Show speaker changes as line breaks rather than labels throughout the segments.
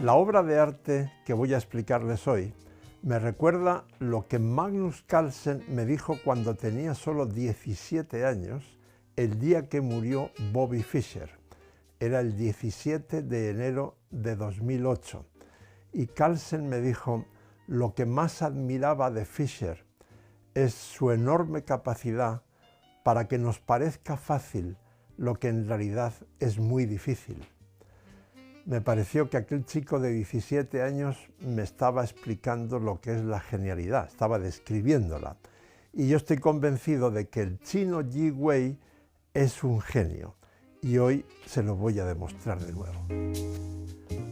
La obra de arte que voy a explicarles hoy me recuerda lo que Magnus Carlsen me dijo cuando tenía solo 17 años, el día que murió Bobby Fischer. Era el 17 de enero de 2008. Y Carlsen me dijo, lo que más admiraba de Fischer es su enorme capacidad para que nos parezca fácil lo que en realidad es muy difícil. Me pareció que aquel chico de 17 años me estaba explicando lo que es la genialidad, estaba describiéndola. Y yo estoy convencido de que el chino Yi Wei es un genio. Y hoy se lo voy a demostrar de nuevo.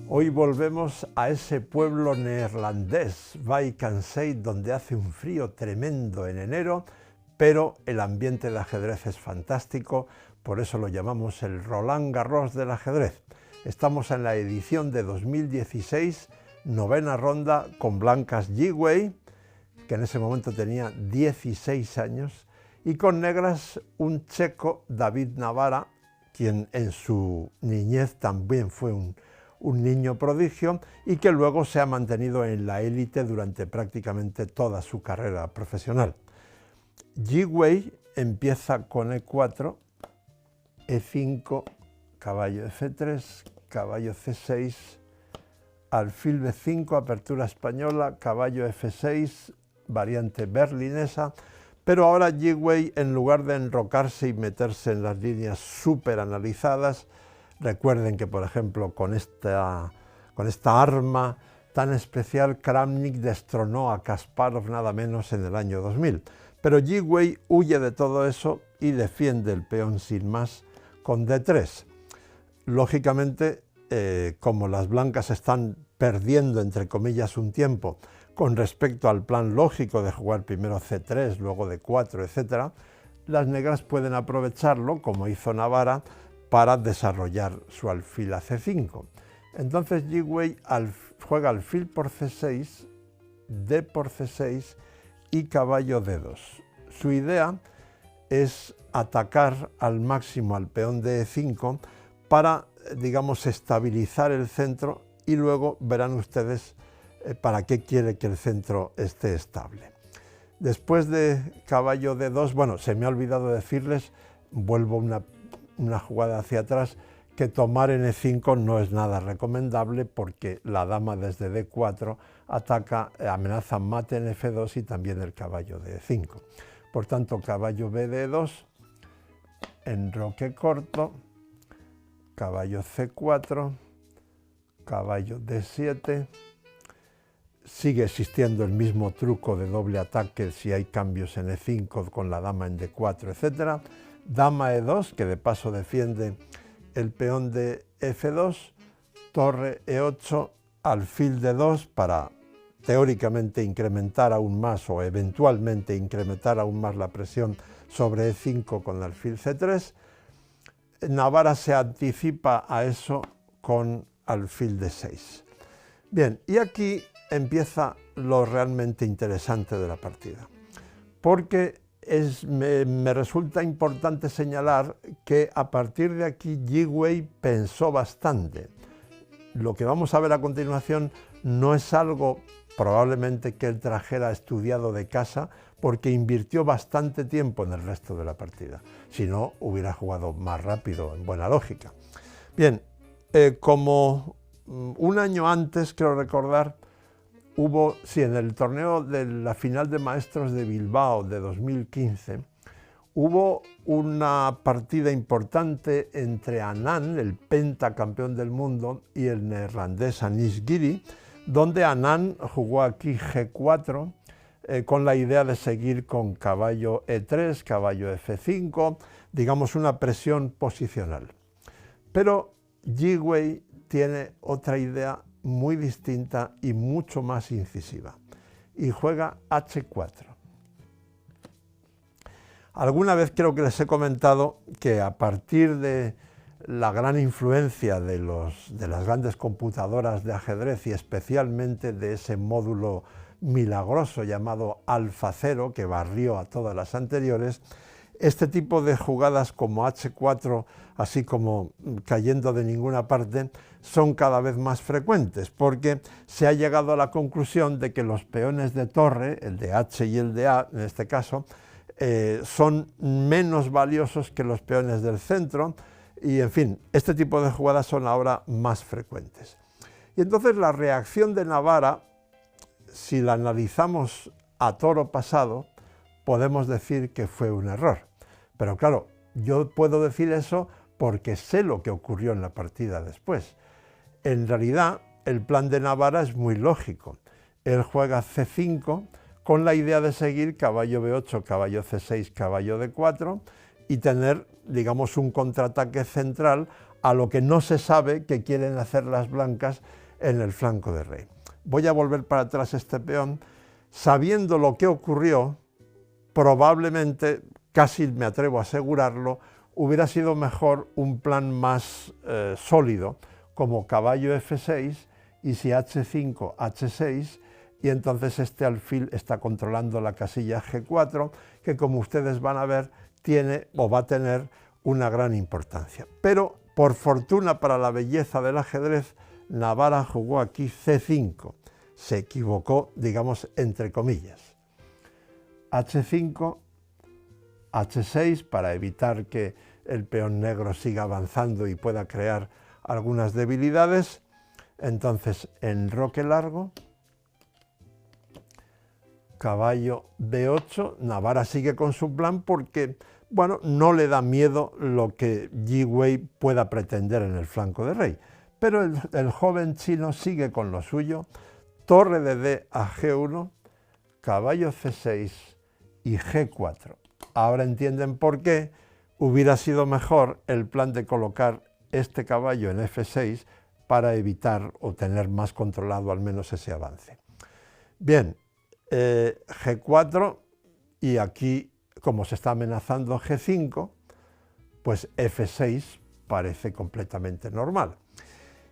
Hoy volvemos a ese pueblo neerlandés, Wijk aan Zee, donde hace un frío tremendo en enero, pero el ambiente de ajedrez es fantástico, por eso lo llamamos el Roland Garros del ajedrez. Estamos en la edición de 2016, novena ronda, con blancas Yi Wei, que en ese momento tenía 16 años, y con negras un checo, David Navara, quien en su niñez también fue un niño prodigio y que luego se ha mantenido en la élite durante prácticamente toda su carrera profesional. Yi Wei empieza con E4, E5, caballo F3, caballo C6, alfil B5, apertura española, caballo F6, variante berlinesa, pero ahora Yi Wei, en lugar de enrocarse y meterse en las líneas súper analizadas, recuerden que, por ejemplo, con esta arma tan especial, Kramnik destronó a Kasparov nada menos en el año 2000. Pero Yi Wei huye de todo eso y defiende el peón sin más con D3. Lógicamente, como las blancas están perdiendo, entre comillas, un tiempo con respecto al plan lógico de jugar primero C3, luego D4, etc., las negras pueden aprovecharlo, como hizo Navara, para desarrollar su alfil a C5. Entonces Yi Wei juega alfil por C6, D por C6 y caballo D2. Su idea es atacar al máximo al peón de E5 para, digamos, estabilizar el centro y luego verán ustedes para qué quiere que el centro esté estable. Después de caballo D2, bueno, se me ha olvidado decirles, vuelvo una jugada hacia atrás, que tomar en E5 no es nada recomendable porque la dama desde D4 ataca, amenaza mate en F2 y también el caballo de E5. Por tanto, caballo BD2, enroque corto, caballo C4, caballo D7, sigue existiendo el mismo truco de doble ataque si hay cambios en E5 con la dama en D4, etc. Dama E2, que de paso defiende el peón de F2, torre E8, alfil D2 para teóricamente incrementar aún más o eventualmente incrementar aún más la presión sobre E5 con alfil C3. Navara se anticipa a eso con alfil D6. Bien, y aquí empieza lo realmente interesante de la partida, porque me resulta importante señalar que a partir de aquí Yi Wei pensó bastante. Lo que vamos a ver a continuación no es algo probablemente que él trajera estudiado de casa, porque invirtió bastante tiempo en el resto de la partida. Si no, hubiera jugado más rápido, en buena lógica. Bien, como un año antes, creo recordar, en el torneo de la final de maestros de Bilbao de 2015, hubo una partida importante entre Anand, el pentacampeón del mundo, y el neerlandés Anish Giri, donde Anand jugó aquí G4 con la idea de seguir con caballo E3, caballo F5, digamos una presión posicional. Pero Yi Wei tiene otra idea muy distinta y mucho más incisiva, y juega H4. Alguna vez creo que les he comentado que a partir de la gran influencia de las grandes computadoras de ajedrez y especialmente de ese módulo milagroso llamado AlphaZero que barrió a todas las anteriores, este tipo de jugadas como H4, así como cayendo de ninguna parte, son cada vez más frecuentes, porque se ha llegado a la conclusión de que los peones de torre, el de H y el de A en este caso, son menos valiosos que los peones del centro, y en fin, este tipo de jugadas son ahora más frecuentes. Y entonces la reacción de Navarra, si la analizamos a toro pasado, podemos decir que fue un error. Pero claro, yo puedo decir eso porque sé lo que ocurrió en la partida después. En realidad, el plan de Navarra es muy lógico. Él juega C5 con la idea de seguir caballo B8, caballo C6, caballo D4 y tener, digamos, un contraataque central a lo que no se sabe que quieren hacer las blancas en el flanco de rey. Voy a volver para atrás este peón. Sabiendo lo que ocurrió, probablemente, casi me atrevo a asegurarlo, hubiera sido mejor un plan más sólido, como caballo F6 y si H5, H6, y entonces este alfil está controlando la casilla G4, que como ustedes van a ver, tiene o va a tener una gran importancia. Pero, por fortuna para la belleza del ajedrez, Navarra jugó aquí C5. Se equivocó, digamos, entre comillas. H5, H6, para evitar que el peón negro siga avanzando y pueda crear algunas debilidades. Entonces, enroque largo, caballo B8, Navarra sigue con su plan porque, bueno, no le da miedo lo que Yi Wei pueda pretender en el flanco de rey. Pero el joven chino sigue con lo suyo, torre de D a G1, caballo C6 y G4. Ahora entienden por qué hubiera sido mejor el plan de colocar este caballo en F6 para evitar o tener más controlado al menos ese avance. Bien, G4 y aquí, como se está amenazando G5, pues F6 parece completamente normal.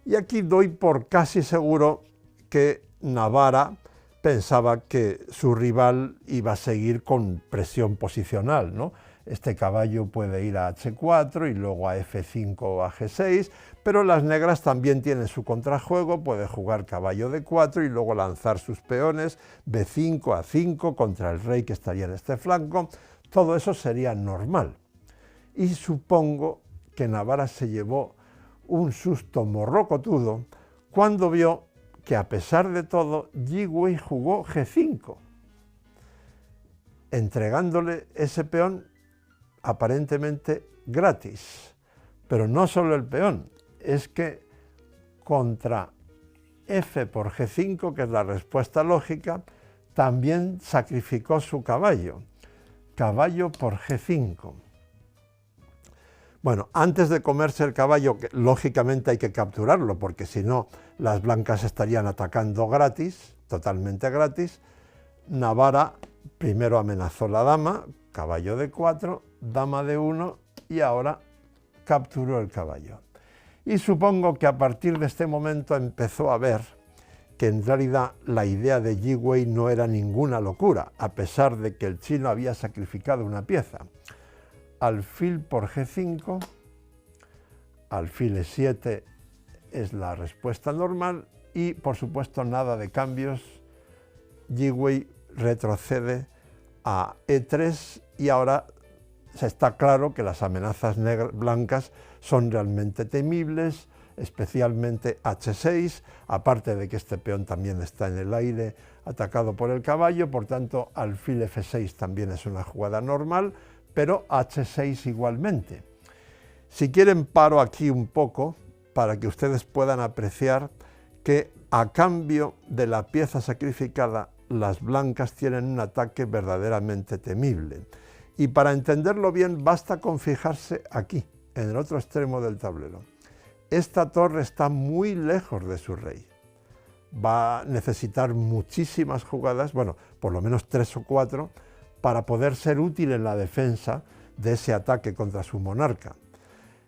Y aquí doy por casi seguro que Navarra pensaba que su rival iba a seguir con presión posicional, ¿no? Este caballo puede ir a H4 y luego a F5 o a G6, pero las negras también tienen su contrajuego, puede jugar caballo D4 y luego lanzar sus peones B5, A5 contra el rey que estaría en este flanco. Todo eso sería normal. Y supongo que Navarra se llevó un susto morrocotudo cuando vio que a pesar de todo Yi Wei jugó G5, entregándole ese peón aparentemente gratis. Pero no solo el peón, es que contra F por G5, que es la respuesta lógica, también sacrificó su caballo, caballo por G5. Bueno, antes de comerse el caballo, que lógicamente hay que capturarlo, porque si no, las blancas estarían atacando gratis, totalmente gratis, Navarra primero amenazó la dama, caballo D4, dama D1, y ahora capturó el caballo. Y supongo que a partir de este momento empezó a ver que en realidad la idea de Yi Wei no era ninguna locura, a pesar de que el chino había sacrificado una pieza. Alfil por G5, alfil E7 es la respuesta normal y por supuesto nada de cambios. Yi Wei retrocede a E3 y ahora está claro que las amenazas blancas son realmente temibles, especialmente H6, aparte de que este peón también está en el aire atacado por el caballo, por tanto alfil F6 también es una jugada normal, pero H6 igualmente. Si quieren paro aquí un poco para que ustedes puedan apreciar que a cambio de la pieza sacrificada las blancas tienen un ataque verdaderamente temible. Y para entenderlo bien basta con fijarse aquí, en el otro extremo del tablero. Esta torre está muy lejos de su rey. Va a necesitar muchísimas jugadas, bueno, por lo menos 3 o 4, para poder ser útil en la defensa de ese ataque contra su monarca.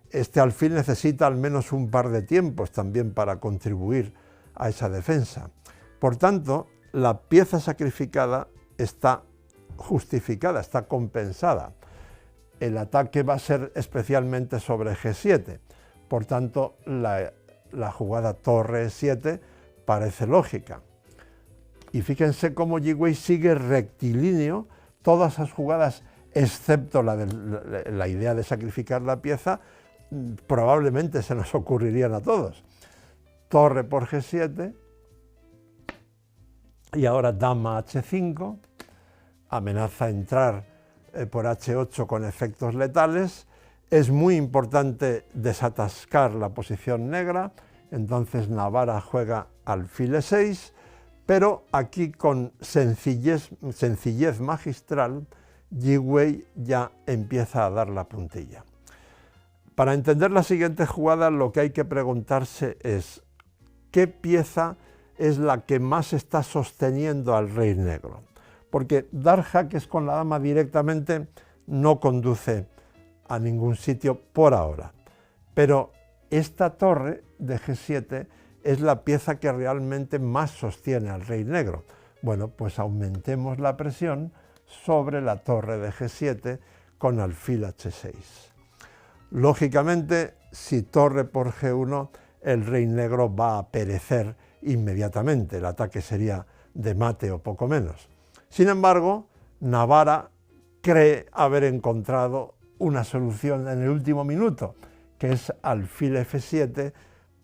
Este alfil necesita al menos un par de tiempos también para contribuir a esa defensa. Por tanto, la pieza sacrificada está justificada, está compensada. el ataque va a ser especialmente sobre G7. Por tanto, la jugada torre E7 parece lógica. Y fíjense cómo Yi-Wei sigue rectilíneo todas las jugadas, excepto la idea de sacrificar la pieza, probablemente se nos ocurrirían a todos. Torre por G7, y ahora dama H5, amenaza entrar por H8 con efectos letales. Es muy importante desatascar la posición negra, entonces Navarra juega alfil E6, pero aquí con sencillez magistral, Yi-Wei ya empieza a dar la puntilla. Para entender la siguiente jugada, lo que hay que preguntarse es ¿qué pieza es la que más está sosteniendo al rey negro? Porque dar jaques con la dama directamente no conduce a ningún sitio por ahora. Pero esta torre de G7 es la pieza que realmente más sostiene al rey negro. Bueno, pues aumentemos la presión sobre la torre de G7 con alfil H6. Lógicamente, si torre por G1, el rey negro va a perecer inmediatamente. El ataque sería de mate o poco menos. Sin embargo, Navarra cree haber encontrado una solución en el último minuto, que es alfil F7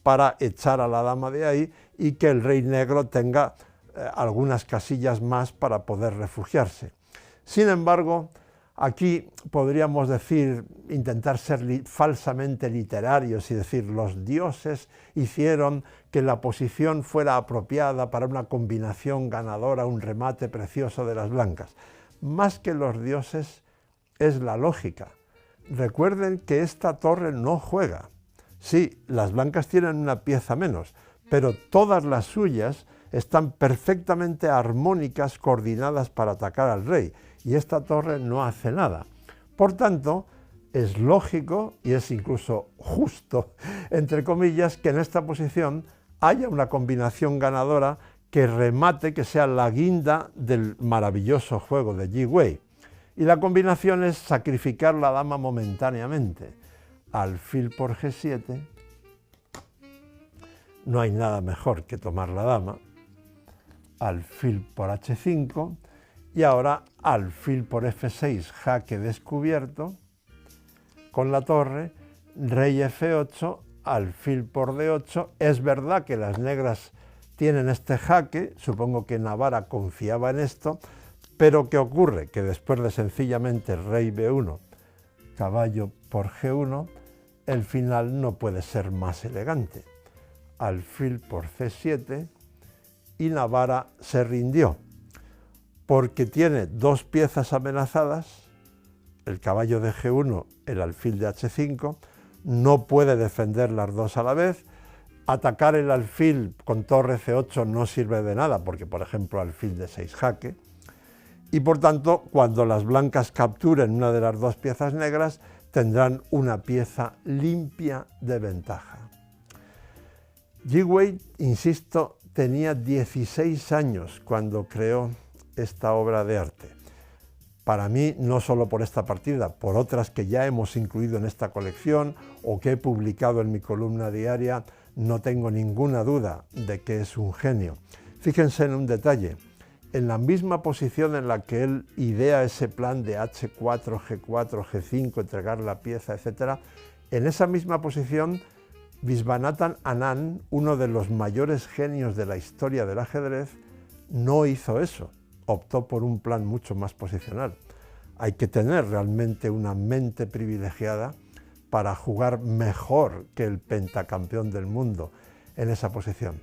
para echar a la dama de ahí y que el rey negro tenga algunas casillas más para poder refugiarse. Sin embargo, aquí podríamos decir, intentar ser falsamente literarios y decir los dioses hicieron que la posición fuera apropiada para una combinación ganadora, un remate precioso de las blancas. Más que los dioses es la lógica. Recuerden que esta torre no juega. Sí, las blancas tienen una pieza menos, pero todas las suyas están perfectamente armónicas, coordinadas para atacar al rey, y esta torre no hace nada. Por tanto, es lógico y es incluso justo, entre comillas, que en esta posición haya una combinación ganadora que remate, que sea la guinda del maravilloso juego de Yi-Wei. Y la combinación es sacrificar la dama momentáneamente. Alfil por G7, no hay nada mejor que tomar la dama. Alfil por H5 y ahora alfil por F6, jaque descubierto con la torre, rey F8, alfil por D8. Es verdad que las negras tienen este jaque, supongo que Navarra confiaba en esto, pero ¿qué ocurre? Que después de sencillamente rey B1, caballo por G1, el final no puede ser más elegante. Alfil por C7 y Navarra se rindió, porque tiene dos piezas amenazadas, el caballo de G1, el alfil de H5, no puede defender las dos a la vez. Atacar el alfil con torre C8 no sirve de nada, porque por ejemplo alfil de 6 jaque, y por tanto cuando las blancas capturen una de las dos piezas negras tendrán una pieza limpia de ventaja. Yi-Wei, insisto, tenía 16 años cuando creó esta obra de arte. Para mí, no solo por esta partida, por otras que ya hemos incluido en esta colección o que he publicado en mi columna diaria, no tengo ninguna duda de que es un genio. Fíjense en un detalle, en la misma posición en la que él idea ese plan de H4, G4, G5, entregar la pieza, etc., en esa misma posición Viswanathan Anand, uno de los mayores genios de la historia del ajedrez, no hizo eso, optó por un plan mucho más posicional. Hay que tener realmente una mente privilegiada para jugar mejor que el pentacampeón del mundo en esa posición.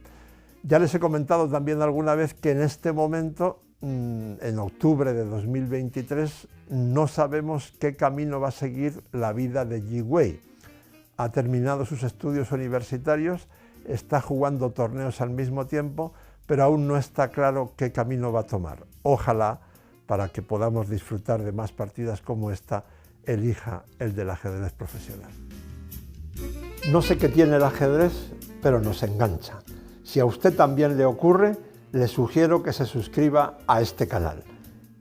Ya les he comentado también alguna vez que en este momento, en octubre de 2023, no sabemos qué camino va a seguir la vida de Yi-Wei. Ha terminado sus estudios universitarios, está jugando torneos al mismo tiempo, pero aún no está claro qué camino va a tomar. Ojalá, para que podamos disfrutar de más partidas como esta, elija el del ajedrez profesional. No sé qué tiene el ajedrez, pero nos engancha. Si a usted también le ocurre, le sugiero que se suscriba a este canal.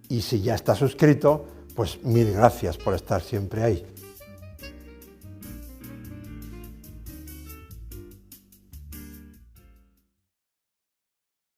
Y si ya está suscrito, pues mil gracias por estar siempre ahí.